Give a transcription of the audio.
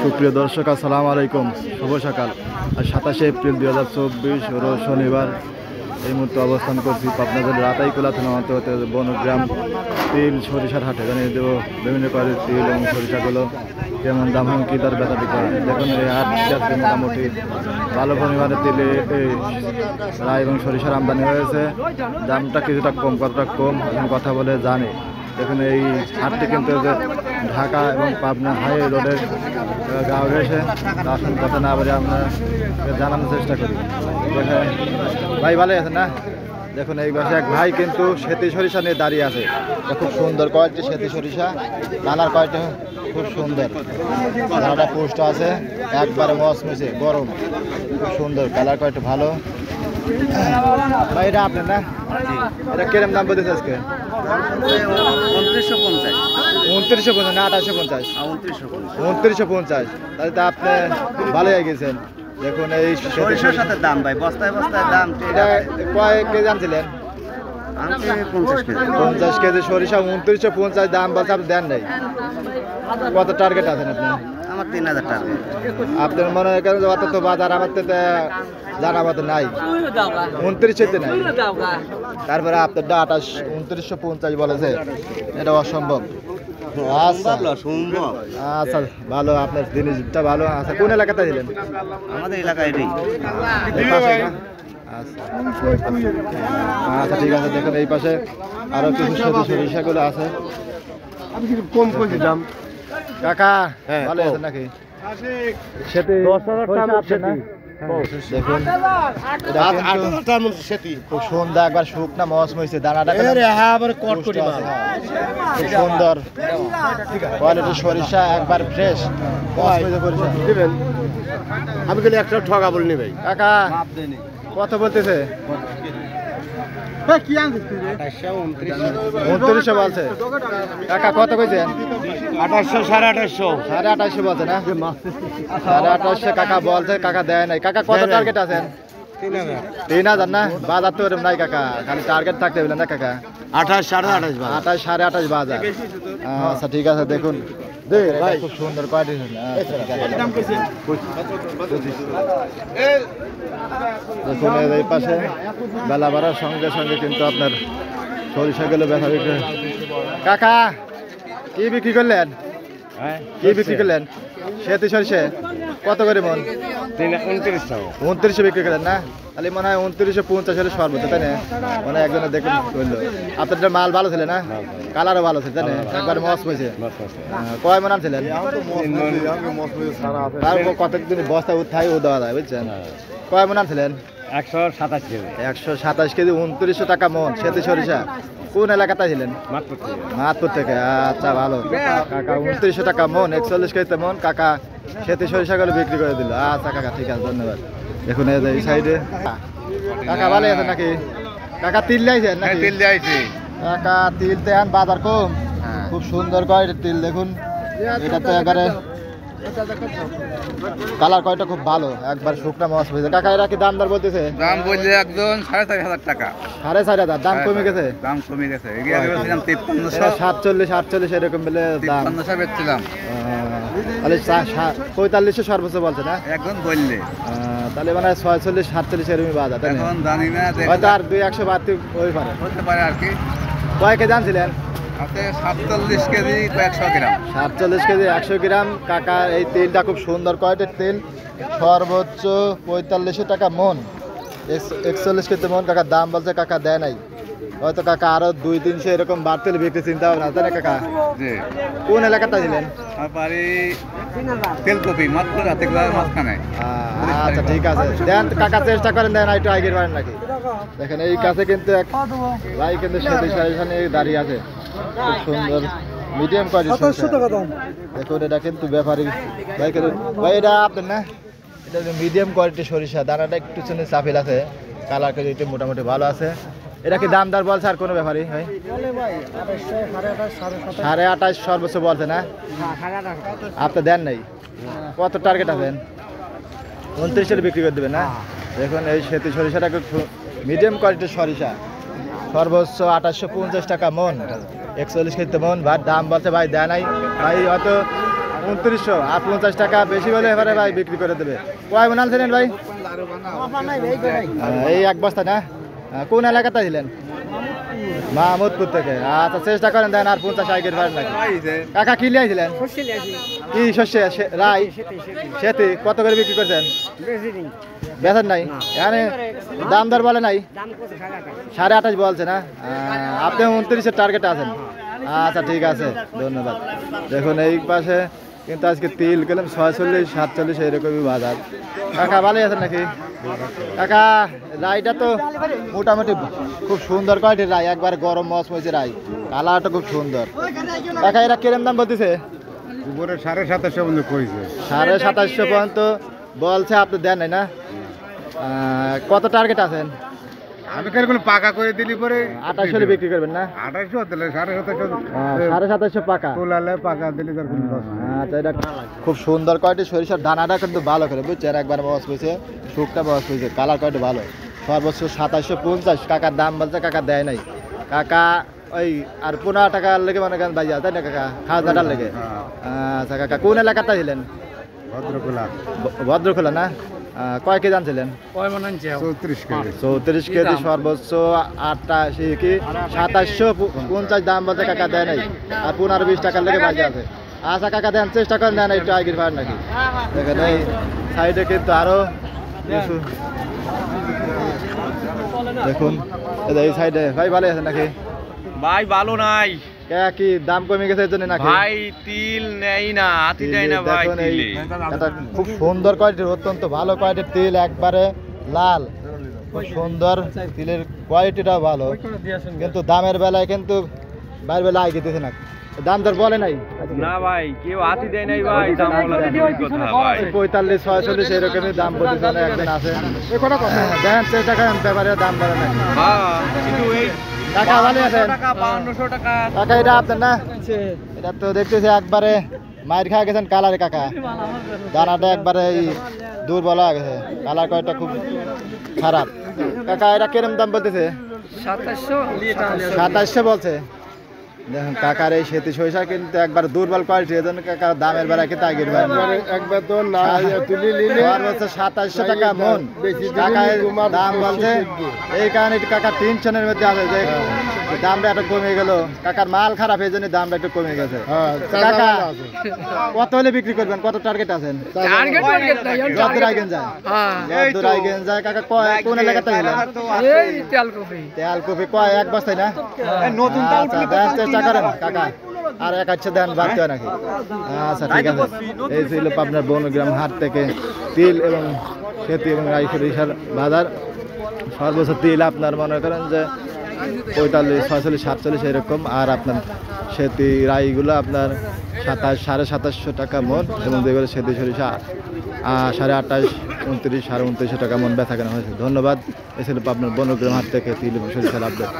সুপ্রিয় দর্শক, আসসালামু আলাইকুম, শুভ সকাল। আজ 27শে এপ্রিল 2024 রোজ শনিবার। এই মুহূর্তে অবস্থান করছি পাবনা জেলার রাতাইকুলা থানা অন্তর্গত বনগ্রাম তিল সরিষার হাটে। জানিয়ে দেবো বিভিন্ন কোয়ালিটির তিল এবং সরিষাগুলো কেমন দাম এবং কী দর বেচা বিক্রি হয়। দেখুন এই হাট আজকে মোটামুটি ভালো পরিমাণে তিলে রায় এবং সরিষার আমদানি হয়েছে। দামটা কিছুটা কম, কতটা কম এখন কথা বলে জানি। দেখুন এই হাটটি কিন্তু ঢাকা এবং পাবনা হাই রোডের গাঁও রয়েছে। আসল কথা না বলে আমরা জানানোর চেষ্টা করি। ভাই ভালো আছেন না? দেখুন এই পাশে এক ভাই কিন্তু সেতি সরিষা নিয়ে দাঁড়িয়ে আছে। খুব সুন্দর কয়েকটি সেতি সরিষা, কালার কয়েকটা খুব সুন্দর, কালারটা পোস্ট আছে একবারে মচমচে গরম, খুব সুন্দর কালার কয়েকটা ভালো। ভাই এটা আপনার না? এটা কিরম দাম বলতেছে আজকে? 2950 না 2850? 2950। তাহলে তো আপনি ভালোই হয়ে গেছেন। দেখুন এই সরিষার সাথে দাম ভাই, বস্তায় বস্তায় দাম। এটা কয় কেজি আনছিলেন? 50 কেজি সরিষা 2950 দাম বলছে, আপনি দেন নাই। কত টার্গেট আছেন আপনি? আমার 3000 টার্গেট। আপনার মনে করেন অত তো বাজার আমার তো জানা মতো নাই, 29 নাই। তারপরে আপনারটা 2950 বলেছে, এটা অসম্ভব। আচ্ছা আচ্ছা, ভালো, আপনার জিনিসটা ভালো। আচ্ছা, কোন এলাকাতে ছিলেন? আমাদের এলাকায় এটাই। আচ্ছা ঠিক আছে। দেখুন এই পাশে আরো কিছু সরিষাগুলো আছে। কম কইছি দাম কাকা ভালো আছেন নাকি? সেটি 10,000 টাকা না? দেখুন খুব সুন্দর, একবার শুকনা মচমচে দানাটা খুব সুন্দর কোয়ালিটির সরিষা, একবার ফ্রেশ দিবেন। আমি কিন্তু একটা ঠকা বলিনি ভাই। কাকা কত বলতেছে? 2900 বলছে। কাকা কত কইছেন? 2800 2850 2850 বলছে না? 2850 কাকা বলছে, কাকা দেয় নাই। কাকা কত টার্গেট আছেন? 3000 না? বাজার তো এরকম নাই কাকা, খালি টার্গেট থাকতে বললেন না কাকা? 28 28.5 28 28.5 বাজার। আচ্ছা ঠিক আছে। দেখুন ভাই খুব সুন্দর কোয়ালিটি। দেখুন এই পাশে বেলা বাড়ার সঙ্গে সঙ্গে কিন্তু আপনার সরিষাগুলো বেচা বিক্রি। কাকা কি বিক্রি করলেন? কি বিক্রি করলেন? সেতি সরিষে কত করে মন? 2900 বিক্রি করেন না? তাহলে মনে হয় 2950 হলে সর্বোচ্চ, তাই না? মানে একজনের দেখুন বললো আপনাদের মাল ভালো ছিল না? কালারও ভালো ছিল, তাই না? একবার মস হয়েছে। কয় মন আনছিলেন? কতদিন বস্তা উঠাই ও দেওয়া যায়, বুঝছেন? কয় মন আনছিলেন? 127 কেজি। 127 কেজি 2900 টাকা মন সেতি সরিষা। কোন এলাকাতে ছিলেন? মাতপুর থেকে। আচ্ছা ভালো কাকা, 2900 টাকা মন, 41 কেজিতে মন কাকা সেতি সরিষাগুলো বিক্রি করে দিল। আচ্ছা কাকা ঠিক আছে, ধন্যবাদ। দেখুন এই সাইডে কাকা ভালো আছে নাকি? কাকা তিল লাইছেন নাকি? তিল দিয়েছি কাকা তিল তো এখন বাজার কম, খুব সুন্দর কোয়ালিটির তিল। দেখুন এটা তো এবারে কালার কয়টা খুব ভালো, একবার শুকনা মাছ হয়েছে। কাকা এরা কি দাম দর বলতেছে? দাম বলছে একদম 4500 টাকা। 4500 দাম কমে গেছে? দাম কমে গেছে। এগিয়ে বলছিলাম 5300, 47 48 এরকম বলে দাম। 5300 বেচছিলাম। তাহলে 4500 সর্বোচ্চ বলছে না? একদম বললে তাহলে মানে 46 47 এরকমই বাজার, তাই না? এখন জানি না, হয়তো আর 200 বাড়তে হতে পারে। হতে পারে আর কি। কয় কেজি আনছিলেন? আপনি 47 কেজি 100 গ্রাম। 47 কেজি 100 গ্রাম। কাকা এই তেলটা খুব সুন্দর কোয়ালিটির তেল, সর্বোচ্চ 4500 টাকা মন, 41 কেজি মন। কাকা দাম বলছে, কাকা দেয় নাই। হয়তো কাকা আরো 200-300 এরকম বাড়তে বিক্রি চিন্তা ভাবনা, তাই না কাকা? কোন এলাকাতে ছিলেন? তেলকপি মাত্র রাতে মাঝখানে। আচ্ছা ঠিক আছে, দেন কাকা চেষ্টা করেন, দেন একটু আগের পারেন নাকি? দেখেন এই কাছে কিন্তু এক ভাই কিন্তু সেখানে দাঁড়িয়ে আছে, খুব সুন্দর মিডিয়াম কোয়ালিটি। দেখুন এটা কিন্তু ব্যাপারী ভাই, ভাই এটা আপনার না? এটা মিডিয়াম কোয়ালিটি সরিষা, দানাটা একটু চাপিল আছে, কালার কোয়ালিটি মোটামুটি ভালো আছে। এটা কি দাম দর বলছে আর কোনো ব্যাপারই? ভাই 28.5 সর্বোচ্চ বলছে না? আপনি দেন নাই? কত টার্গেট আছেন? 29 বিক্রি করে দেবেন না? দেখুন এই সেতি সরিষাটা মিডিয়াম কোয়ালিটির সরিষা, সর্বোচ্চ 2850 টাকা মন, 41 কেজিতে মন। ভাই দাম বলছে, ভাই দেয় নাই। ভাই হয়তো 2900 আর 50 টাকা বেশি হলে এবারে ভাই বিক্রি করে দেবে। কয় মন আনছিলেন ভাই? এই এক বস্তা না? কোন এলাকাতে ছিলেন? মাহমুদপুর থেকে। আচ্ছা চেষ্টা করেন দেন আর 50 আগের বার নাকি। কাকা কি লিয়েছিলেন? কি শস্যে? রাই সেতি। কত করে বিক্রি করছেন? বেতন নাই এখানে দাম দর বলে নাই? 28.5 বলছে না? আপনি 29-এর টার্গেটে আছেন। আচ্ছা ঠিক আছে, ধন্যবাদ। দেখুন এই পাশে কিন্তু আজকে তিল গেলাম 46-47 এইরকমই বাজার। কাকা ভালোই আছেন নাকি? কাকা রাইটা তো মোটামুটি খুব সুন্দর কোয়ালিটির রাই, একবার গরম মচমচে রাই, কালারটা খুব সুন্দর। কাকা এরা কিরম দাম বলতেছে? 2750 পর্যন্ত কইছে। 2750 পর্যন্ত বলছে, আপনি দেন নাই না? কত টার্গেট আছেন? আমি কেন পাকা করে দিলি পরে 2800 বিক্রি করবেন না? 2800 দিলে 2750 2750 পাকা। তোলালে পাকা দিলে তার কোনো দশ নেই। আচ্ছা এটা খুব সুন্দর কোয়ালিটি সরিষার দানাটা কিন্তু ভালো করে বুঝছেন, একবার বস হয়েছে, শুকটা বস হয়েছে, কালার কোয়ালিটি ভালো। সর্বোচ্চ 2750 কাকার দাম বলছে, কাকা দেয় নাই। কাকা ওই আর 15 টাকার লেগে মনে করেন ভাইয়া, তাই না কাকা? খাওয়া দাওয়ার লেগে। আচ্ছা কাকা কোন এলাকাতে ছিলেন? ভদ্রকোলা। ভদ্রখোলা না? কয় কেজি আনছিলেন? 34 কেজি। 34 কেজি সর্বোচ্চ 88 কি 2750 দাম বলতে কাকা দেয় নাই, আর 15-20 টাকার লেগে বাজে আছে। আচ্ছা কাকা দেন, চেষ্টা করেন দেন একটু আগের ভাড় নাকি। দেখেন এই সাইডে কিন্তু আরো কিছু দেখুন, এই সাইডে ভাই ভালো আছে নাকি? ভাই ভালো নাই কি দাম কমে গেছে এর জন্য নাকি? ভাই, তিল নেই না, আতি দেয় না ভাই। দেখুন এই তিলে এটা খুব সুন্দর কোয়ালিটির, অত্যন্ত ভালো কোয়ালিটির তিল, একবারে লাল, খুব সুন্দর তিলের কোয়ালিটিটাও ভালো, কিন্তু দামের বেলায় কিন্তু বাইরের বেলা আগে দিতেছে না, দাম দর বলে নাই না ভাই, কেউ আতি দেয় নাই ভাই, দাম বলা দূরের কথা ভাই। 45-46 এরকমই দাম বলতেছে না, একজন আছে দেখেন চেষ্টা করেন ব্যাপারে দাম বলে নাই। হ্যাঁ, কিন্তু এই কাকা ভালো আছেন? 5200 টাকা কাকা এটা আপনার না? এটা তো দেখতেছি একবারে মায়ের খাওয়া গেছেন কালারে কাকা, দানাটা একবারে এই দুর্বল হয়ে গেছে, কালার কয়টা খুব খারাপ। কাকা এটা কিরম দাম বলতেছে? 2700 বলছে। দেখুন কাকার এই সেতি সরিষা কিন্তু একবার দুর্বল কোয়ালিটি, এই জন্য কাকার দামের বেলা কিন্তু আগের একবার তো না তুলি নিলে 2700 টাকা মন কাকার দাম বলছে, এই কারণে কাকা টেনশনের মধ্যে আছে যে দামটা একটু কমে গেল, কাকার মাল খারাপ, এই জন্য দামটা একটু কমে গেছে। কাকা কত হলে বিক্রি করবেন? কত টার্গেট আছেন? যতদূর আইগেন যায়, যতদূর আইগেন যায়। কাকা কোন এলাকাতে গেলেন? তেলকপি কয় এক বস্তায় না? আচ্ছা দেন, চেষ্টা করেন কাকা, আর এক আচ্ছা দেন বাড়তে হয় নাকি? আচ্ছা ঠিক আছে। এই ছিল আপনার বনগ্রাম হাট থেকে তিল এবং সেতি এবং রাই সরিষার বাজার। সর্বোচ্চ তিল আপনার মনে করেন যে 45-46-47 এরকম, আর আপনার সেতি রাইগুলো আপনার 2700-2750 টাকা মন, এবং যেগুলো সেতি সরিষা 2850, 2900-2950 টাকা মন বেচা কেনা হয়েছে। ধন্যবাদ। এই ছিল আপনার বনগ্রাম হাট থেকে তিল এবং সরিষার আপডেট।